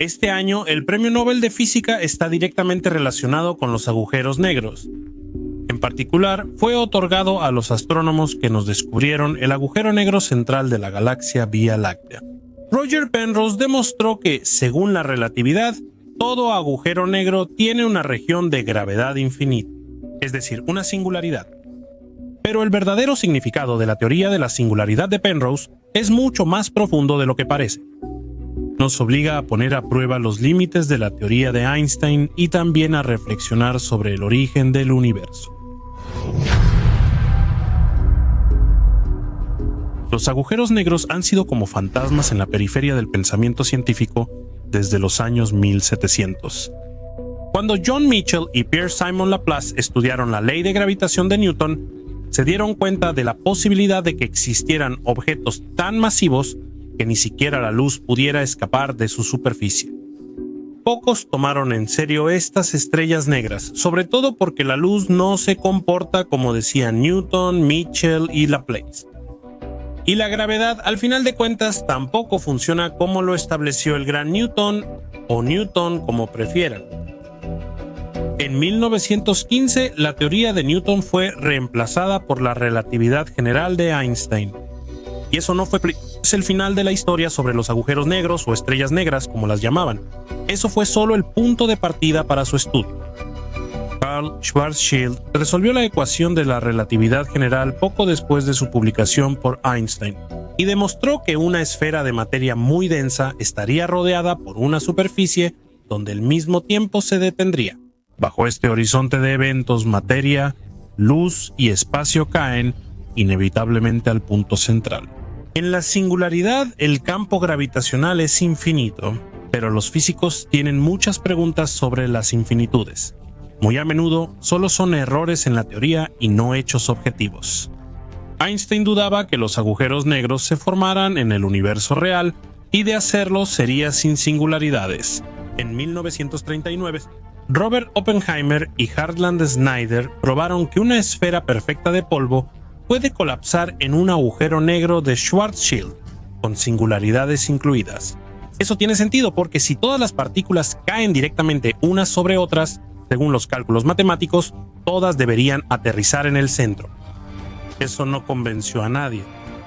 Este año, el Premio Nobel de Física está directamente relacionado con los agujeros negros. En particular, fue otorgado a los astrónomos que nos descubrieron el agujero negro central de la galaxia Vía Láctea. Roger Penrose demostró que, según la relatividad, todo agujero negro tiene una región de gravedad infinita, es decir, una singularidad. Pero el verdadero significado de la teoría de la singularidad de Penrose es mucho más profundo de lo que parece. Nos obliga a poner a prueba los límites de la teoría de Einstein y también a reflexionar sobre el origen del universo. Los agujeros negros han sido como fantasmas en la periferia del pensamiento científico desde los años 1700. Cuando John Michell y Pierre-Simon Laplace estudiaron la ley de gravitación de Newton, se dieron cuenta de la posibilidad de que existieran objetos tan masivos que ni siquiera la luz pudiera escapar de su superficie. Pocos tomaron en serio estas estrellas negras, sobre todo porque la luz no se comporta como decían Newton, Michell y Laplace. Y la gravedad, al final de cuentas, tampoco funciona como lo estableció el gran Newton, o Newton como prefieran. En 1915, la teoría de Newton fue reemplazada por la relatividad general de Einstein. Y eso no fue el final de la historia sobre los agujeros negros o estrellas negras, como las llamaban. Eso fue solo el punto de partida para su estudio. Karl Schwarzschild resolvió la ecuación de la relatividad general poco después de su publicación por Einstein y demostró que una esfera de materia muy densa estaría rodeada por una superficie donde al mismo tiempo se detendría. Bajo este horizonte de eventos, materia, luz y espacio caen inevitablemente al punto central. En la singularidad, el campo gravitacional es infinito, pero los físicos tienen muchas preguntas sobre las infinitudes. Muy a menudo solo son errores en la teoría y no hechos objetivos. Einstein dudaba que los agujeros negros se formaran en el universo real y de hacerlo sería sin singularidades. En 1939, Robert Oppenheimer y Hartland Snyder probaron que una esfera perfecta de polvo puede colapsar en un agujero negro de Schwarzschild, con singularidades incluidas. Eso tiene sentido porque si todas las partículas caen directamente unas sobre otras, según los cálculos matemáticos, todas deberían aterrizar en el centro. Eso no convenció a nadie.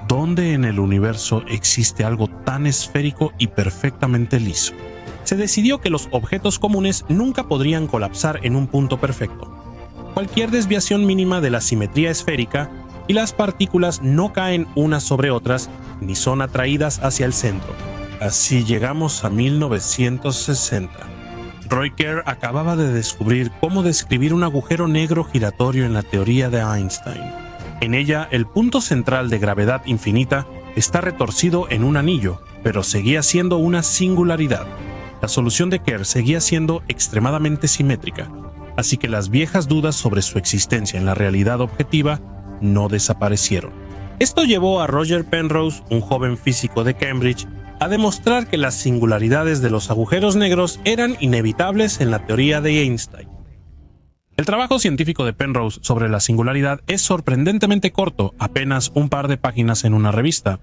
¿Dónde en el universo existe algo tan esférico y perfectamente liso? Se decidió que los objetos comunes nunca podrían colapsar en un punto perfecto. Cualquier desviación mínima de la simetría esférica y las partículas no caen unas sobre otras ni son atraídas hacia el centro. Así llegamos a 1960. Roy Kerr acababa de descubrir cómo describir un agujero negro giratorio en la teoría de Einstein. En ella, el punto central de gravedad infinita está retorcido en un anillo, pero seguía siendo una singularidad. La solución de Kerr seguía siendo extremadamente simétrica, así que las viejas dudas sobre su existencia en la realidad objetiva no desaparecieron. Esto llevó a Roger Penrose, un joven físico de Cambridge, a demostrar que las singularidades de los agujeros negros eran inevitables en la teoría de Einstein. El trabajo científico de Penrose sobre la singularidad es sorprendentemente corto, apenas un par de páginas en una revista.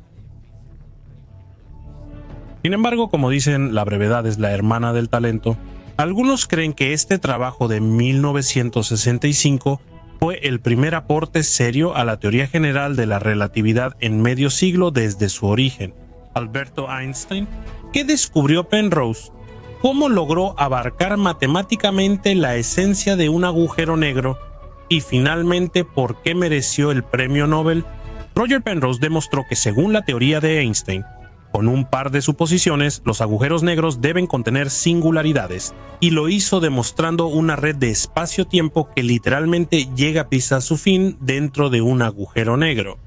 Sin embargo, como dicen, la brevedad es la hermana del talento. Algunos creen que este trabajo de 1965 fue el primer aporte serio a la teoría general de la relatividad en medio siglo desde su origen. Alberto Einstein, ¿qué descubrió Penrose? ¿Cómo logró abarcar matemáticamente la esencia de un agujero negro? Y finalmente, ¿por qué mereció el premio Nobel? Roger Penrose demostró que según la teoría de Einstein, con un par de suposiciones, los agujeros negros deben contener singularidades, y lo hizo demostrando una red de espacio-tiempo que literalmente llega a su fin dentro de un agujero negro.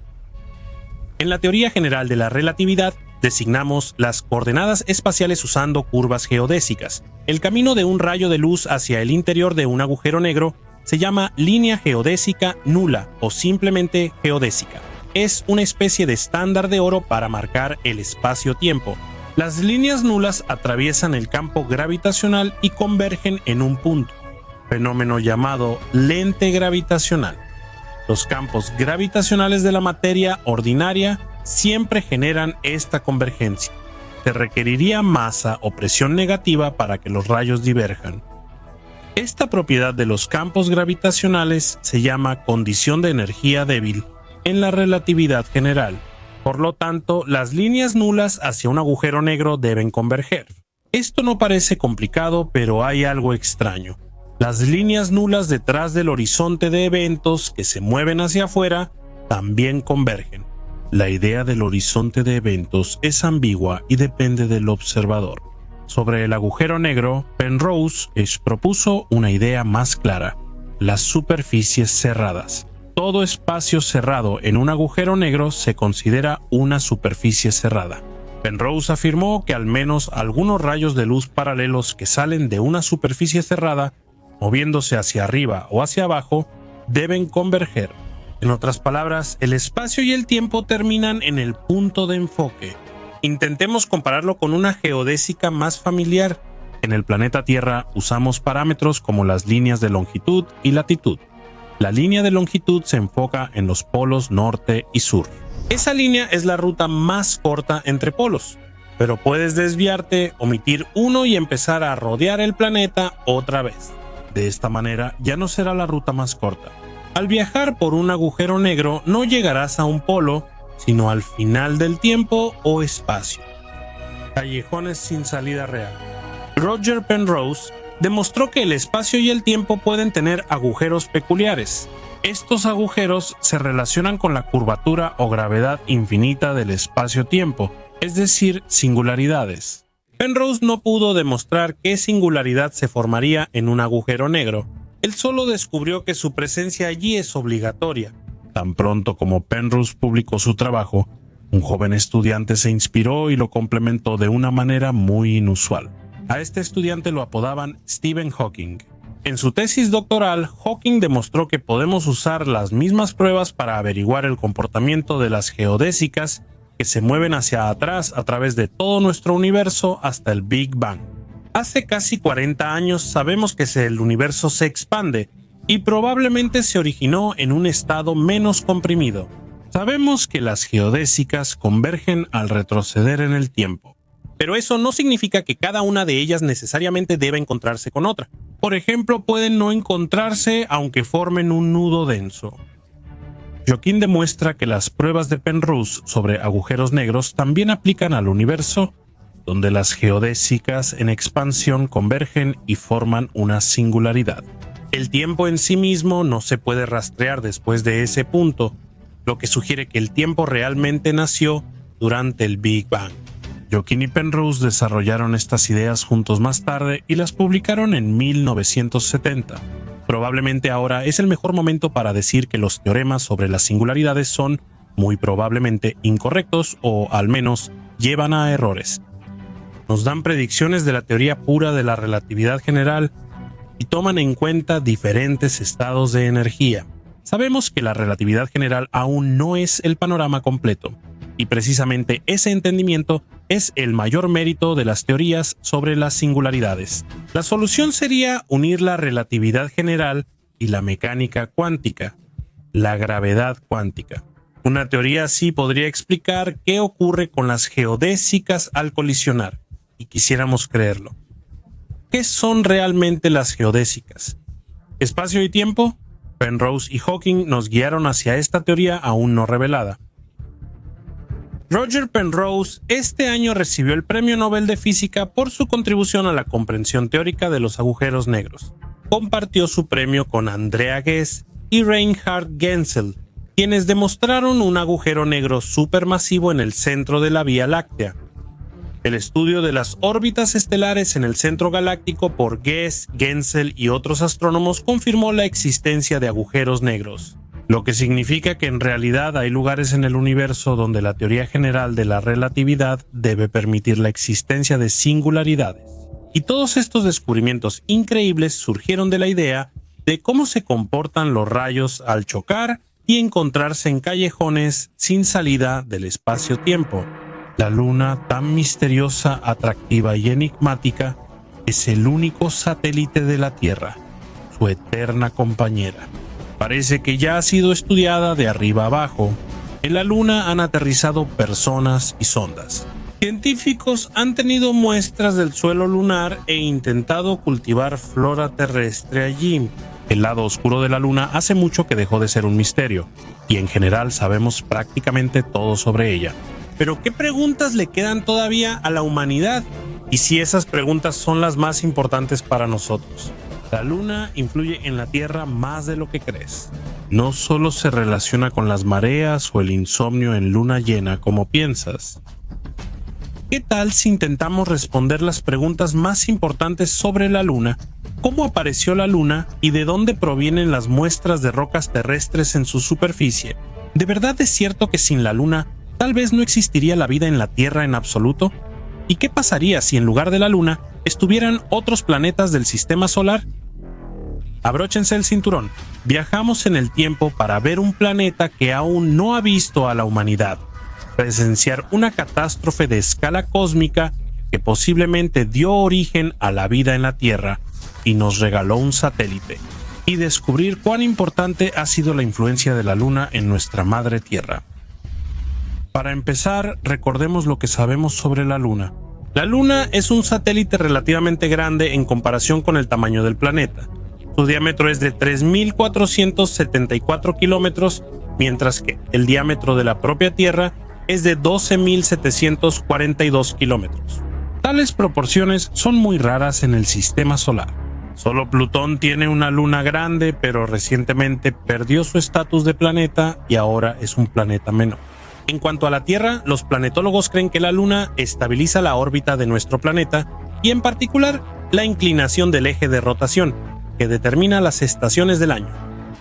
En la teoría general de la relatividad, designamos las coordenadas espaciales usando curvas geodésicas. El camino de un rayo de luz hacia el interior de un agujero negro se llama línea geodésica nula o simplemente geodésica. Es una especie de estándar de oro para marcar el espacio-tiempo. Las líneas nulas atraviesan el campo gravitacional y convergen en un punto, fenómeno llamado lente gravitacional. Los campos gravitacionales de la materia ordinaria siempre generan esta convergencia. se requeriría masa o presión negativa para que los rayos diverjan. Esta propiedad de los campos gravitacionales se llama condición de energía débil en la relatividad general. Por lo tanto, las líneas nulas hacia un agujero negro deben converger. Esto no parece complicado, pero hay algo extraño. Las líneas nulas detrás del horizonte de eventos que se mueven hacia afuera también convergen. La idea del horizonte de eventos es ambigua y depende del observador. Sobre el agujero negro, Penrose propuso una idea más clara: las superficies cerradas. Todo espacio cerrado en un agujero negro se considera una superficie cerrada. Penrose afirmó que al menos algunos rayos de luz paralelos que salen de una superficie cerrada, moviéndose hacia arriba o hacia abajo, deben converger. En otras palabras, el espacio y el tiempo terminan en el punto de enfoque. Intentemos compararlo con una geodésica más familiar. En el planeta Tierra usamos parámetros como las líneas de longitud y latitud. La línea de longitud se enfoca en los polos norte y sur. Esa línea es la ruta más corta entre polos, pero puedes desviarte, omitir uno y empezar a rodear el planeta otra vez. De esta manera ya no será la ruta más corta. Al viajar por un agujero negro no llegarás a un polo, sino al final del tiempo o espacio. Callejones sin salida real. Roger Penrose demostró que el espacio y el tiempo pueden tener agujeros peculiares. Estos agujeros se relacionan con la curvatura o gravedad infinita del espacio-tiempo, es decir, singularidades. Penrose no pudo demostrar qué singularidad se formaría en un agujero negro. Él solo descubrió que su presencia allí es obligatoria. Tan pronto como Penrose publicó su trabajo, un joven estudiante se inspiró y lo complementó de una manera muy inusual. A este estudiante lo apodaban Stephen Hawking. En su tesis doctoral, Hawking demostró que podemos usar las mismas pruebas para averiguar el comportamiento de las geodésicas que se mueven hacia atrás a través de todo nuestro universo hasta el Big Bang. Hace casi 40 años sabemos que el universo se expande y probablemente se originó en un estado menos comprimido. Sabemos que las geodésicas convergen al retroceder en el tiempo, pero eso no significa que cada una de ellas necesariamente deba encontrarse con otra. Por ejemplo, pueden no encontrarse aunque formen un nudo denso. Joaquín demuestra que las pruebas de Penrose sobre agujeros negros también aplican al universo, donde las geodésicas en expansión convergen y forman una singularidad. El tiempo en sí mismo no se puede rastrear después de ese punto, lo que sugiere que el tiempo realmente nació durante el Big Bang. Joaquín y Penrose desarrollaron estas ideas juntos más tarde y las publicaron en 1970. Probablemente ahora es el mejor momento para decir que los teoremas sobre las singularidades son muy probablemente incorrectos o al menos llevan a errores. Nos dan predicciones de la teoría pura de la relatividad general y toman en cuenta diferentes estados de energía. Sabemos que la relatividad general aún no es el panorama completo, y precisamente ese entendimiento es el mayor mérito de las teorías sobre las singularidades. La solución sería unir la relatividad general y la mecánica cuántica, la gravedad cuántica. Una teoría así podría explicar qué ocurre con las geodésicas al colisionar, y quisiéramos creerlo. ¿Qué son realmente las geodésicas? ¿Espacio y tiempo? Penrose y Hawking nos guiaron hacia esta teoría aún no revelada. Roger Penrose este año recibió el Premio Nobel de Física por su contribución a la comprensión teórica de los agujeros negros. Compartió su premio con Andrea Ghez y Reinhard Genzel, quienes demostraron un agujero negro supermasivo en el centro de la Vía Láctea. El estudio de las órbitas estelares en el centro galáctico por Ghez, Genzel y otros astrónomos confirmó la existencia de agujeros negros, lo que significa que en realidad hay lugares en el universo donde la teoría general de la relatividad debe permitir la existencia de singularidades. Y todos estos descubrimientos increíbles surgieron de la idea de cómo se comportan los rayos al chocar y encontrarse en callejones sin salida del espacio-tiempo. La luna, tan misteriosa, atractiva y enigmática, es el único satélite de la Tierra, su eterna compañera. Parece que ya ha sido estudiada de arriba abajo. En la luna han aterrizado personas y sondas. Científicos han tenido muestras del suelo lunar e intentado cultivar flora terrestre allí. El lado oscuro de la Luna hace mucho que dejó de ser un misterio, y en general sabemos prácticamente todo sobre ella. Pero ¿qué preguntas le quedan todavía a la humanidad? Y si esas preguntas son las más importantes para nosotros. La Luna influye en la Tierra más de lo que crees. No solo se relaciona con las mareas o el insomnio en luna llena como piensas. ¿Qué tal si intentamos responder las preguntas más importantes sobre la Luna? ¿Cómo apareció la Luna y de dónde provienen las muestras de rocas terrestres en su superficie? ¿De verdad es cierto que sin la Luna tal vez no existiría la vida en la Tierra en absoluto? ¿Y qué pasaría si en lugar de la Luna estuvieran otros planetas del sistema solar? Abróchense el cinturón. Viajamos en el tiempo para ver un planeta que aún no ha visto a la humanidad, presenciar una catástrofe de escala cósmica que posiblemente dio origen a la vida en la Tierra y nos regaló un satélite, y descubrir cuán importante ha sido la influencia de la Luna en nuestra madre Tierra. Para empezar, recordemos lo que sabemos sobre la Luna. La Luna es un satélite relativamente grande en comparación con el tamaño del planeta. Su diámetro es de 3.474 kilómetros, mientras que el diámetro de la propia Tierra es de 12.742 kilómetros. Tales proporciones son muy raras en el sistema solar. Solo Plutón tiene una luna grande, pero recientemente perdió su estatus de planeta y ahora es un planeta menor. En cuanto a la Tierra, los planetólogos creen que la Luna estabiliza la órbita de nuestro planeta y en particular la inclinación del eje de rotación, que determina las estaciones del año.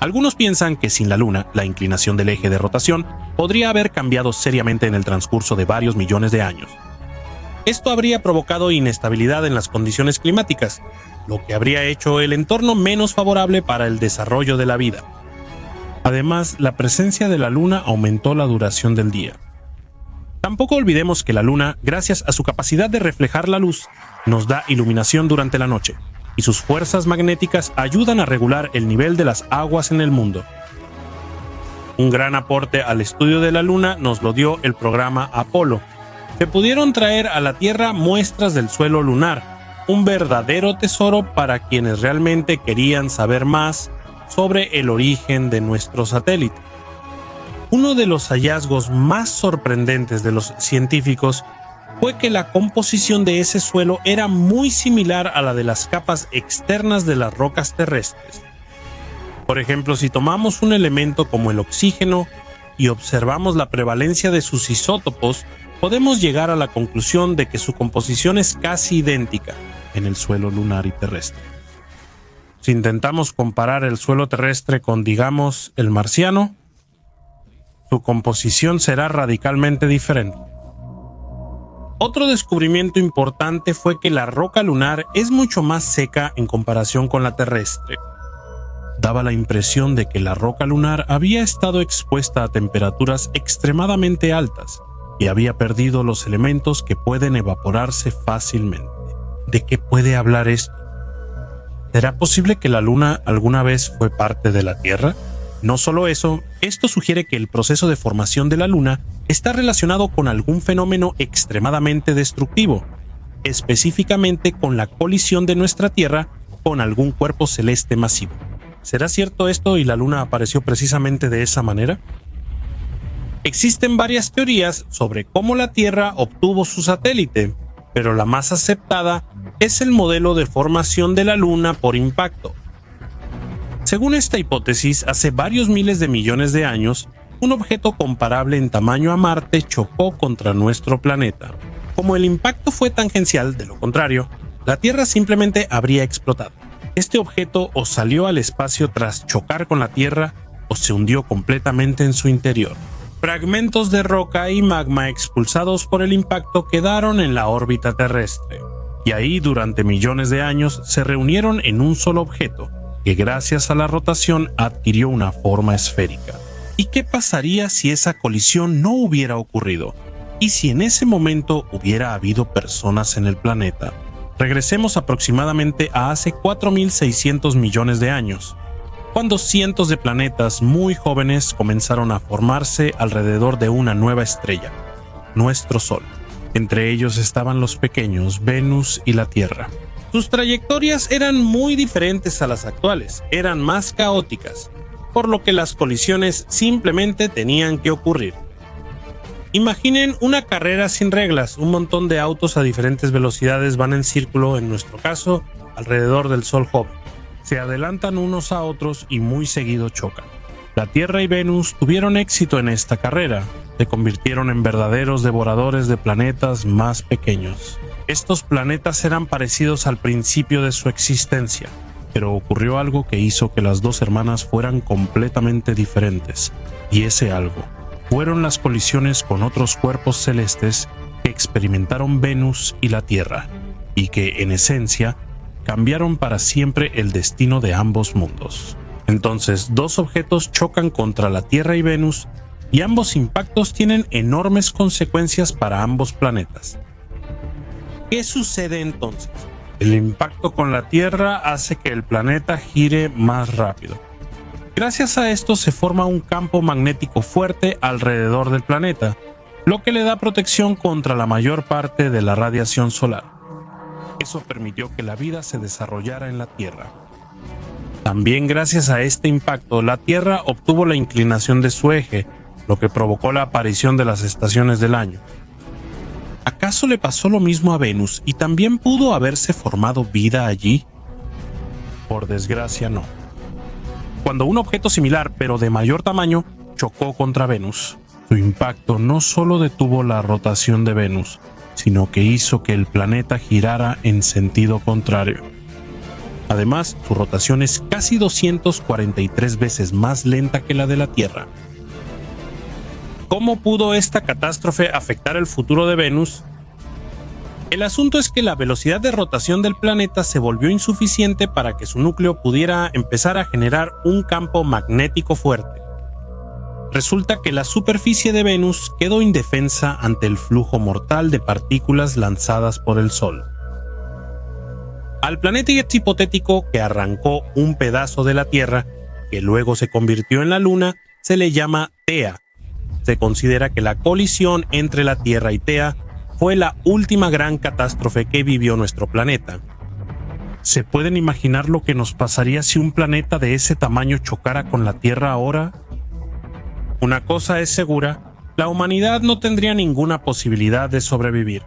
Algunos piensan que sin la Luna, la inclinación del eje de rotación podría haber cambiado seriamente en el transcurso de varios millones de años. Esto habría provocado inestabilidad en las condiciones climáticas, lo que habría hecho el entorno menos favorable para el desarrollo de la vida. Además, la presencia de la Luna aumentó la duración del día. Tampoco olvidemos que la Luna, gracias a su capacidad de reflejar la luz, nos da iluminación durante la noche, y sus fuerzas magnéticas ayudan a regular el nivel de las aguas en el mundo. Un gran aporte al estudio de la Luna nos lo dio el programa Apolo. Se pudieron traer a la Tierra muestras del suelo lunar, un verdadero tesoro para quienes realmente querían saber más sobre el origen de nuestro satélite. Uno de los hallazgos más sorprendentes de los científicos fue que la composición de ese suelo era muy similar a la de las capas externas de las rocas terrestres. Por ejemplo, si tomamos un elemento como el oxígeno y observamos la prevalencia de sus isótopos, podemos llegar a la conclusión de que su composición es casi idéntica en el suelo lunar y terrestre. Si intentamos comparar el suelo terrestre con, digamos, el marciano, su composición será radicalmente diferente. Otro descubrimiento importante fue que la roca lunar es mucho más seca en comparación con la terrestre. Daba la impresión de que la roca lunar había estado expuesta a temperaturas extremadamente altas y había perdido los elementos que pueden evaporarse fácilmente. ¿De qué puede hablar esto? ¿Será posible que la Luna alguna vez fue parte de la Tierra? No solo eso, esto sugiere que el proceso de formación de la Luna está relacionado con algún fenómeno extremadamente destructivo, específicamente con la colisión de nuestra Tierra con algún cuerpo celeste masivo. ¿Será cierto esto y la Luna apareció precisamente de esa manera? Existen varias teorías sobre cómo la Tierra obtuvo su satélite, pero la más aceptada es el modelo de formación de la Luna por impacto. Según esta hipótesis, hace varios miles de millones de años, un objeto comparable en tamaño a Marte chocó contra nuestro planeta. Como el impacto fue tangencial, de lo contrario, la Tierra simplemente habría explotado. Este objeto o salió al espacio tras chocar con la Tierra o se hundió completamente en su interior. Fragmentos de roca y magma expulsados por el impacto quedaron en la órbita terrestre, y ahí durante millones de años se reunieron en un solo objeto, que gracias a la rotación adquirió una forma esférica. ¿Y qué pasaría si esa colisión no hubiera ocurrido? ¿Y si en ese momento hubiera habido personas en el planeta? Regresemos aproximadamente a hace 4.600 millones de años, cuando cientos de planetas muy jóvenes comenzaron a formarse alrededor de una nueva estrella, nuestro Sol. Entre ellos estaban los pequeños Venus y la Tierra. Sus trayectorias eran muy diferentes a las actuales, eran más caóticas, por lo que las colisiones simplemente tenían que ocurrir. Imaginen una carrera sin reglas, un montón de autos a diferentes velocidades van en círculo, en nuestro caso, alrededor del Sol joven. Se adelantan unos a otros y muy seguido chocan. La Tierra y Venus tuvieron éxito en esta carrera, se convirtieron en verdaderos devoradores de planetas más pequeños. Estos planetas eran parecidos al principio de su existencia, pero ocurrió algo que hizo que las dos hermanas fueran completamente diferentes, y ese algo fueron las colisiones con otros cuerpos celestes que experimentaron Venus y la Tierra, y que, en esencia, cambiaron para siempre el destino de ambos mundos. Entonces, dos objetos chocan contra la Tierra y Venus, y ambos impactos tienen enormes consecuencias para ambos planetas. ¿Qué sucede entonces? El impacto con la Tierra hace que el planeta gire más rápido. Gracias a esto se forma un campo magnético fuerte alrededor del planeta, lo que le da protección contra la mayor parte de la radiación solar. Eso permitió que la vida se desarrollara en la Tierra. También gracias a este impacto, la Tierra obtuvo la inclinación de su eje, lo que provocó la aparición de las estaciones del año. ¿Acaso le pasó lo mismo a Venus y también pudo haberse formado vida allí? Por desgracia, no. Cuando un objeto similar, pero de mayor tamaño, chocó contra Venus, su impacto no solo detuvo la rotación de Venus, sino que hizo que el planeta girara en sentido contrario. Además, su rotación es casi 243 veces más lenta que la de la Tierra. ¿Cómo pudo esta catástrofe afectar el futuro de Venus? El asunto es que la velocidad de rotación del planeta se volvió insuficiente para que su núcleo pudiera empezar a generar un campo magnético fuerte. Resulta que la superficie de Venus quedó indefensa ante el flujo mortal de partículas lanzadas por el Sol. Al planeta hipotético que arrancó un pedazo de la Tierra, que luego se convirtió en la Luna, se le llama Tea. Se considera que la colisión entre la Tierra y Tea fue la última gran catástrofe que vivió nuestro planeta. ¿Se pueden imaginar lo que nos pasaría si un planeta de ese tamaño chocara con la Tierra ahora? Una cosa es segura, la humanidad no tendría ninguna posibilidad de sobrevivir.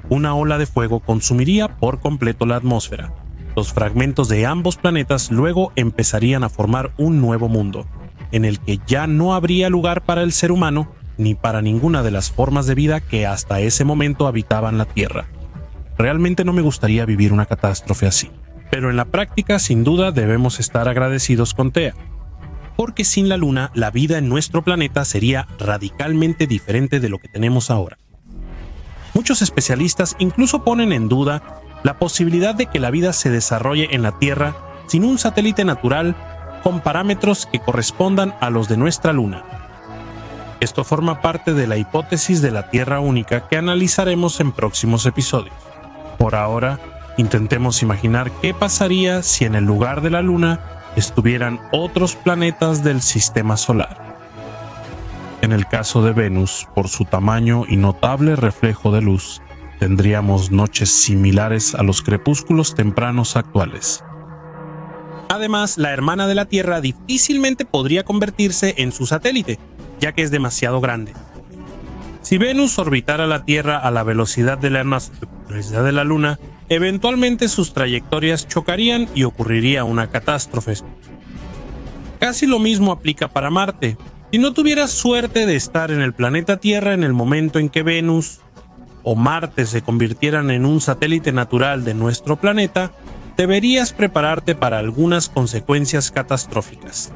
Una ola de fuego consumiría por completo la atmósfera. Los fragmentos de ambos planetas luego empezarían a formar un nuevo mundo, en el que ya no habría lugar para el ser humano ni para ninguna de las formas de vida que hasta ese momento habitaban la Tierra. Realmente no me gustaría vivir una catástrofe así, pero en la práctica sin duda debemos estar agradecidos con Tea, porque sin la Luna la vida en nuestro planeta sería radicalmente diferente de lo que tenemos ahora. Muchos especialistas incluso ponen en duda la posibilidad de que la vida se desarrolle en la Tierra sin un satélite natural con parámetros que correspondan a los de nuestra Luna. Esto forma parte de la hipótesis de la Tierra única que analizaremos en próximos episodios. Por ahora, intentemos imaginar qué pasaría si en el lugar de la Luna estuvieran otros planetas del sistema solar. En el caso de Venus, por su tamaño y notable reflejo de luz, tendríamos noches similares a los crepúsculos tempranos actuales. Además, la hermana de la Tierra difícilmente podría convertirse en su satélite, ya que es demasiado grande. Si Venus orbitara la Tierra a la velocidad de la Luna, eventualmente sus trayectorias chocarían y ocurriría una catástrofe. Casi lo mismo aplica para Marte. Si no tuvieras suerte de estar en el planeta Tierra en el momento en que Venus o Marte se convirtieran en un satélite natural de nuestro planeta, deberías prepararte para algunas consecuencias catastróficas.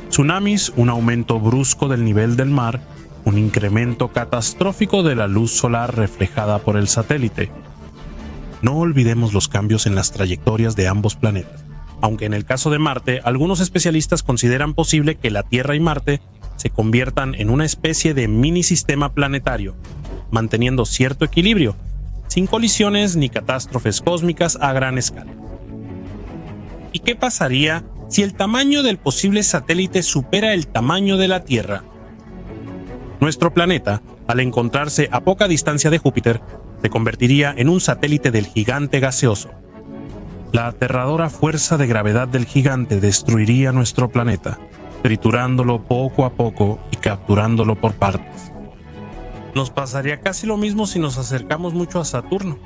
Tsunamis, un aumento brusco del nivel del mar, un incremento catastrófico de la luz solar reflejada por el satélite. No olvidemos los cambios en las trayectorias de ambos planetas. Aunque en el caso de Marte, algunos especialistas consideran posible que la Tierra y Marte se conviertan en una especie de mini sistema planetario, manteniendo cierto equilibrio, sin colisiones ni catástrofes cósmicas a gran escala. ¿Y qué pasaría si el tamaño del posible satélite supera el tamaño de la Tierra? Nuestro planeta, Al encontrarse a poca distancia de Júpiter, se convertiría en un satélite del gigante gaseoso. La aterradora fuerza de gravedad del gigante destruiría nuestro planeta, triturándolo poco a poco y capturándolo por partes. Nos pasaría casi lo mismo si nos acercamos mucho a Saturno.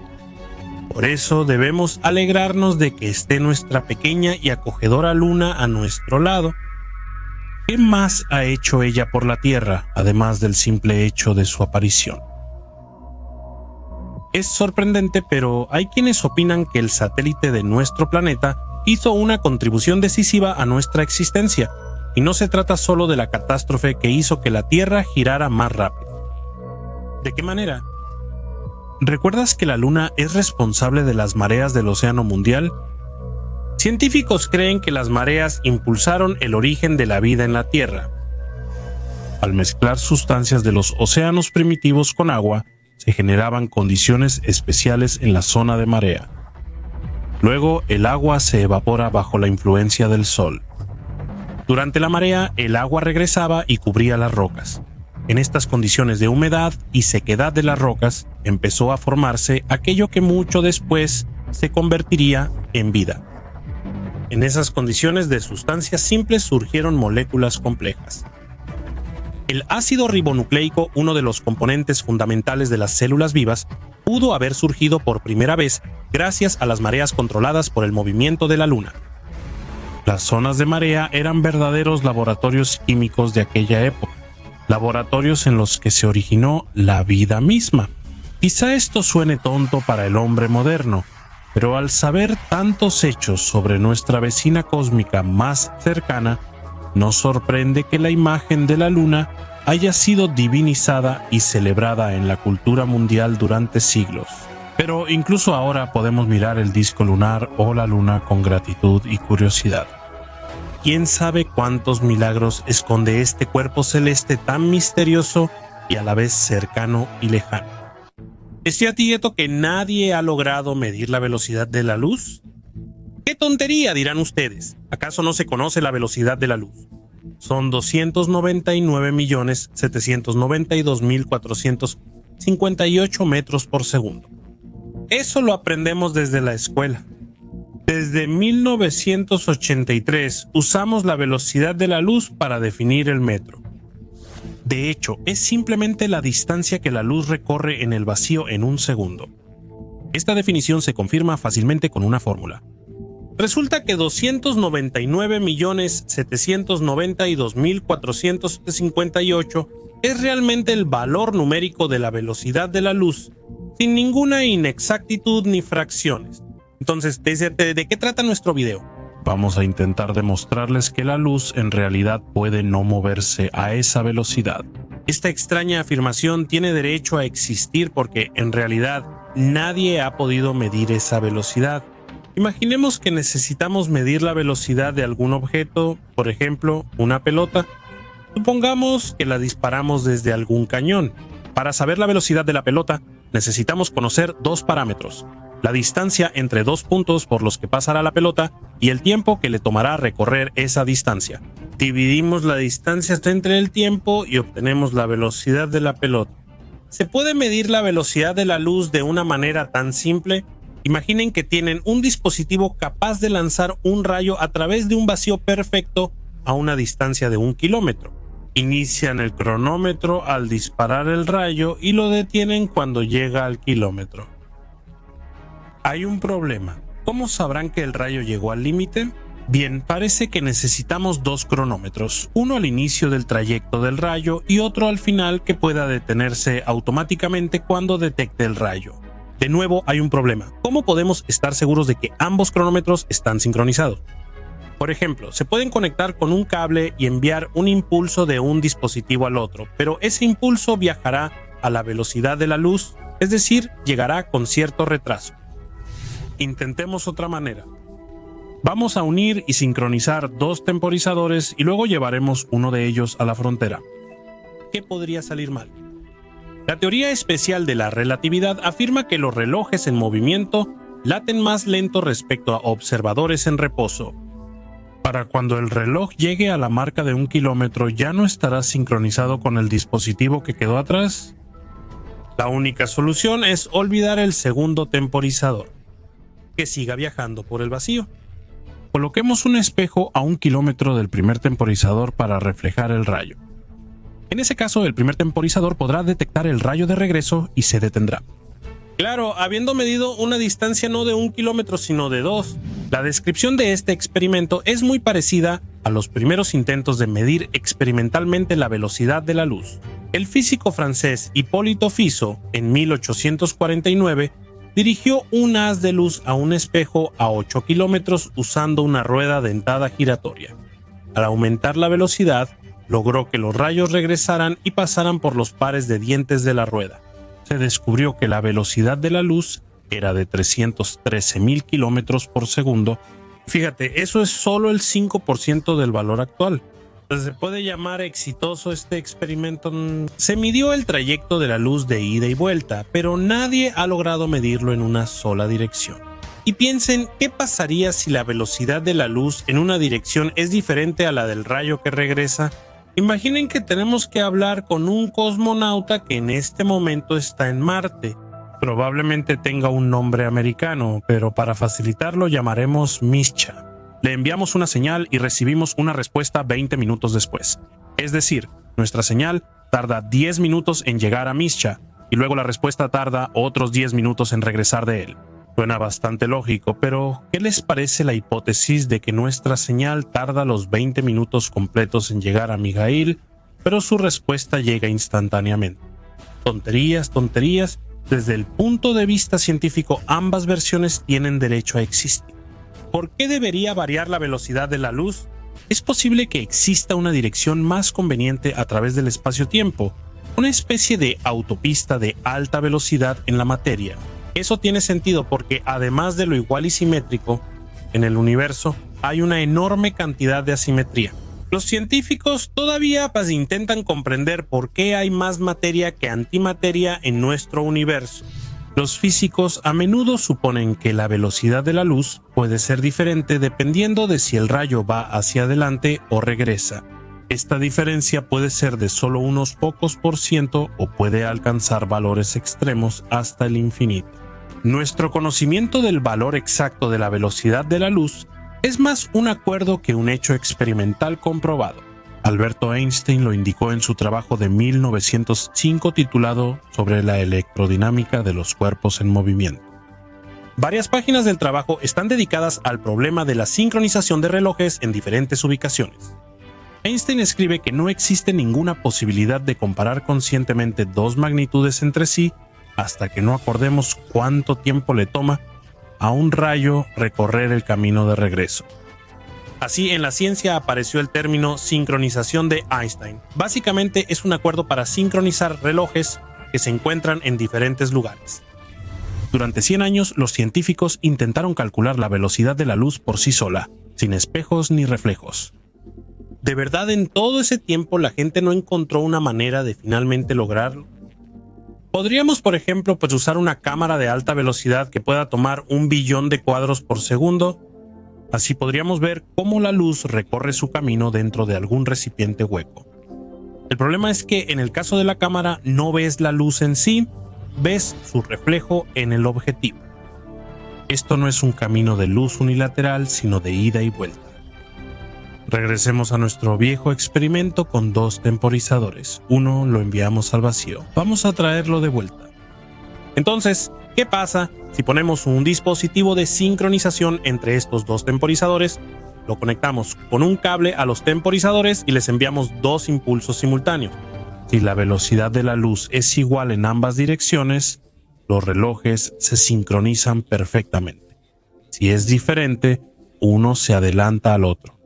Por eso debemos alegrarnos de que esté nuestra pequeña y acogedora luna a nuestro lado. ¿Qué más ha hecho ella por la Tierra, además del simple hecho de su aparición? Es sorprendente, pero hay quienes opinan que el satélite de nuestro planeta hizo una contribución decisiva a nuestra existencia, y no se trata solo de la catástrofe que hizo que la Tierra girara más rápido. ¿De qué manera? ¿Recuerdas que la Luna es responsable de las mareas del Océano Mundial? Científicos creen que las mareas impulsaron el origen de la vida en la Tierra. Al mezclar sustancias de los océanos primitivos con agua, se generaban condiciones especiales en la zona de marea. Luego, el agua se evapora bajo la influencia del sol. Durante la marea, el agua regresaba y cubría las rocas. En estas condiciones de humedad y sequedad de las rocas, empezó a formarse aquello que mucho después se convertiría en vida. En esas condiciones de sustancias simples surgieron moléculas complejas. El ácido ribonucleico, uno de los componentes fundamentales de las células vivas, pudo haber surgido por primera vez gracias a las mareas controladas por el movimiento de la Luna. Las zonas de marea eran verdaderos laboratorios químicos de aquella época, laboratorios en los que se originó la vida misma. Quizá esto suene tonto para el hombre moderno, pero al saber tantos hechos sobre nuestra vecina cósmica más cercana, nos sorprende que la imagen de la Luna haya sido divinizada y celebrada en la cultura mundial durante siglos. Pero incluso ahora podemos mirar el disco lunar o la Luna con gratitud y curiosidad. ¿Quién sabe cuántos milagros esconde este cuerpo celeste tan misterioso y a la vez cercano y lejano? ¿Es cierto que nadie ha logrado medir la velocidad de la luz? ¡Qué tontería!, dirán ustedes. ¿Acaso no se conoce la velocidad de la luz? Son 299.792.458 metros por segundo. Eso lo aprendemos desde la escuela. Desde 1983 usamos la velocidad de la luz para definir el metro. De hecho, es simplemente la distancia que la luz recorre en el vacío en un segundo. Esta definición se confirma fácilmente con una fórmula. Resulta que 299.792.458 es realmente el valor numérico de la velocidad de la luz, sin ninguna inexactitud ni fracciones. Entonces, ¿de qué trata nuestro video? Vamos a intentar demostrarles que la luz en realidad puede no moverse a esa velocidad. Esta extraña afirmación tiene derecho a existir porque, en realidad, nadie ha podido medir esa velocidad. Imaginemos que necesitamos medir la velocidad de algún objeto, por ejemplo, una pelota. Supongamos que la disparamos desde algún cañón. Para saber la velocidad de la pelota, necesitamos conocer dos parámetros: la distancia entre dos puntos por los que pasará la pelota y el tiempo que le tomará recorrer esa distancia. Dividimos la distancia entre el tiempo y obtenemos la velocidad de la pelota. ¿Se puede medir la velocidad de la luz de una manera tan simple? Imaginen que tienen un dispositivo capaz de lanzar un rayo a través de un vacío perfecto a una distancia de 1 kilómetro. Inician el cronómetro al disparar el rayo y lo detienen cuando llega al kilómetro. Hay un problema. ¿Cómo sabrán que el rayo llegó al límite? Bien, parece que necesitamos dos cronómetros, uno al inicio del trayecto del rayo y otro al final que pueda detenerse automáticamente cuando detecte el rayo. De nuevo hay un problema. ¿Cómo podemos estar seguros de que ambos cronómetros están sincronizados? Por ejemplo, se pueden conectar con un cable y enviar un impulso de un dispositivo al otro, pero ese impulso viajará a la velocidad de la luz, es decir, llegará con cierto retraso. Intentemos otra manera. Vamos a unir y sincronizar dos temporizadores y luego llevaremos uno de ellos a la frontera. ¿Qué podría salir mal? La teoría especial de la relatividad afirma que los relojes en movimiento laten más lento respecto a observadores en reposo. Para cuando el reloj llegue a la marca de 1 kilómetro, ¿ya no estará sincronizado con el dispositivo que quedó atrás? La única solución es olvidar el segundo temporizador, que siga viajando por el vacío. Coloquemos un espejo a 1 kilómetro del primer temporizador para reflejar el rayo. En ese caso, el primer temporizador podrá detectar el rayo de regreso y se detendrá. Claro, habiendo medido una distancia no de 1 kilómetro sino de 2, la descripción de este experimento es muy parecida a los primeros intentos de medir experimentalmente la velocidad de la luz. El físico francés Hipólito Fizeau, en 1849, dirigió un haz de luz a un espejo a 8 kilómetros usando una rueda dentada giratoria. Al aumentar la velocidad, logró que los rayos regresaran y pasaran por los pares de dientes de la rueda. Se descubrió que la velocidad de la luz era de 313,000 kilómetros por segundo. Fíjate, eso es solo el 5% del valor actual. ¿Se puede llamar exitoso este experimento? Se midió el trayecto de la luz de ida y vuelta, pero nadie ha logrado medirlo en una sola dirección. Y piensen, ¿qué pasaría si la velocidad de la luz en una dirección es diferente a la del rayo que regresa? Imaginen que tenemos que hablar con un cosmonauta que en este momento está en Marte. Probablemente tenga un nombre americano, pero para facilitarlo llamaremos Mischa. Le enviamos una señal y recibimos una respuesta 20 minutos después. Es decir, nuestra señal tarda 10 minutos en llegar a Mischa y luego la respuesta tarda otros 10 minutos en regresar de él. Suena bastante lógico, pero ¿qué les parece la hipótesis de que nuestra señal tarda los 20 minutos completos en llegar a Mijaíl, pero su respuesta llega instantáneamente? Tonterías, tonterías. Desde el punto de vista científico, ambas versiones tienen derecho a existir. ¿Por qué debería variar la velocidad de la luz? Es posible que exista una dirección más conveniente a través del espacio-tiempo, una especie de autopista de alta velocidad en la materia. Eso tiene sentido porque además de lo igual y simétrico, en el universo hay una enorme cantidad de asimetría. Los científicos todavía intentan comprender por qué hay más materia que antimateria en nuestro universo. Los físicos a menudo suponen que la velocidad de la luz puede ser diferente dependiendo de si el rayo va hacia adelante o regresa. Esta diferencia puede ser de solo unos pocos % o puede alcanzar valores extremos hasta el infinito. Nuestro conocimiento del valor exacto de la velocidad de la luz es más un acuerdo que un hecho experimental comprobado. Alberto Einstein lo indicó en su trabajo de 1905 titulado Sobre la electrodinámica de los cuerpos en movimiento. Varias páginas del trabajo están dedicadas al problema de la sincronización de relojes en diferentes ubicaciones. Einstein escribe que no existe ninguna posibilidad de comparar conscientemente dos magnitudes entre sí hasta que no acordemos cuánto tiempo le toma a un rayo recorrer el camino de regreso. Así, en la ciencia apareció el término sincronización de Einstein. Básicamente es un acuerdo para sincronizar relojes que se encuentran en diferentes lugares. Durante 100 años, los científicos intentaron calcular la velocidad de la luz por sí sola, sin espejos ni reflejos. ¿De verdad en todo ese tiempo la gente no encontró una manera de finalmente lograrlo? Podríamos, por ejemplo, usar una cámara de alta velocidad que pueda tomar 1 billón de cuadros por segundo. Así podríamos ver cómo la luz recorre su camino dentro de algún recipiente hueco. El problema es que en el caso de la cámara no ves la luz en sí, ves su reflejo en el objetivo. Esto no es un camino de luz unilateral, sino de ida y vuelta. Regresemos a nuestro viejo experimento con 2 temporizadores. Uno lo enviamos al vacío. Vamos a traerlo de vuelta. Entonces, ¿qué pasa si ponemos un dispositivo de sincronización entre estos 2 temporizadores? Lo conectamos con un cable a los temporizadores y les enviamos 2 impulsos simultáneos. Si la velocidad de la luz es igual en ambas direcciones, los relojes se sincronizan perfectamente. Si es diferente, uno se adelanta al otro.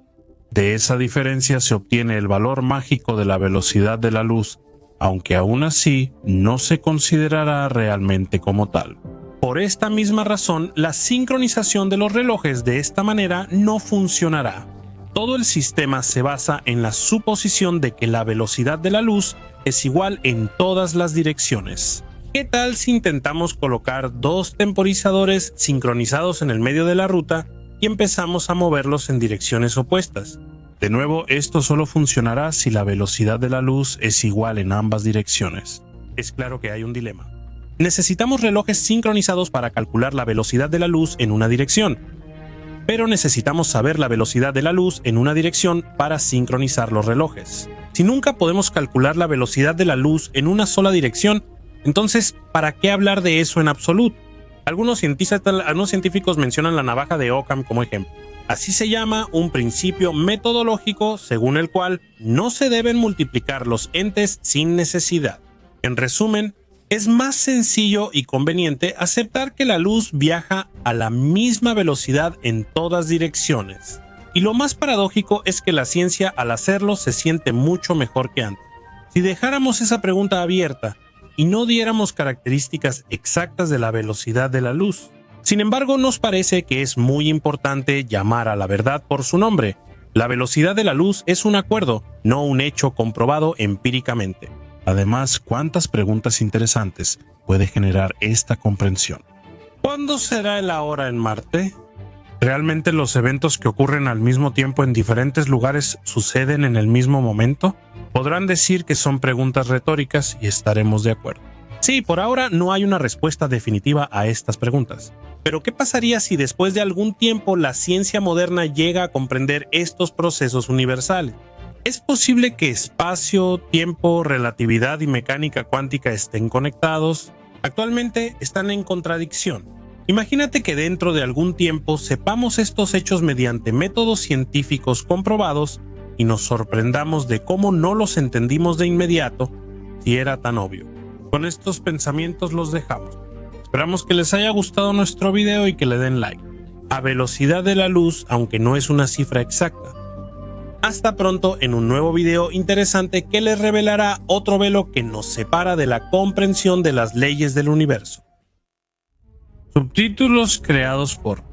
De esa diferencia se obtiene el valor mágico de la velocidad de la luz, aunque aún así no se considerará realmente como tal. Por esta misma razón, la sincronización de los relojes de esta manera no funcionará. Todo el sistema se basa en la suposición de que la velocidad de la luz es igual en todas las direcciones. ¿Qué tal si intentamos colocar 2 temporizadores sincronizados en el medio de la ruta y empezamos a moverlos en direcciones opuestas? De nuevo, esto solo funcionará si la velocidad de la luz es igual en ambas direcciones. Es claro que hay un dilema. Necesitamos relojes sincronizados para calcular la velocidad de la luz en una dirección, pero necesitamos saber la velocidad de la luz en una dirección para sincronizar los relojes. Si nunca podemos calcular la velocidad de la luz en una sola dirección, entonces, ¿para qué hablar de eso en absoluto? Algunos científicos mencionan la navaja de Occam como ejemplo. Así se llama un principio metodológico según el cual no se deben multiplicar los entes sin necesidad. En resumen, es más sencillo y conveniente aceptar que la luz viaja a la misma velocidad en todas direcciones. Y lo más paradójico es que la ciencia al hacerlo se siente mucho mejor que antes. Si dejáramos esa pregunta abierta y no diéramos características exactas de la velocidad de la luz. Sin embargo, nos parece que es muy importante llamar a la verdad por su nombre. La velocidad de la luz es un acuerdo, no un hecho comprobado empíricamente. Además, ¿cuántas preguntas interesantes puede generar esta comprensión? ¿Cuándo será la hora en Marte? ¿Realmente los eventos que ocurren al mismo tiempo en diferentes lugares suceden en el mismo momento? Podrán decir que son preguntas retóricas y estaremos de acuerdo. Sí, por ahora no hay una respuesta definitiva a estas preguntas. Pero ¿qué pasaría si después de algún tiempo la ciencia moderna llega a comprender estos procesos universales? ¿Es posible que espacio, tiempo, relatividad y mecánica cuántica estén conectados? Actualmente están en contradicción. Imagínate que dentro de algún tiempo sepamos estos hechos mediante métodos científicos comprobados y nos sorprendamos de cómo no los entendimos de inmediato si era tan obvio. Con estos pensamientos los dejamos. Esperamos que les haya gustado nuestro video y que le den like. A velocidad de la luz, aunque no es una cifra exacta. Hasta pronto en un nuevo video interesante que les revelará otro velo que nos separa de la comprensión de las leyes del universo. Subtítulos creados por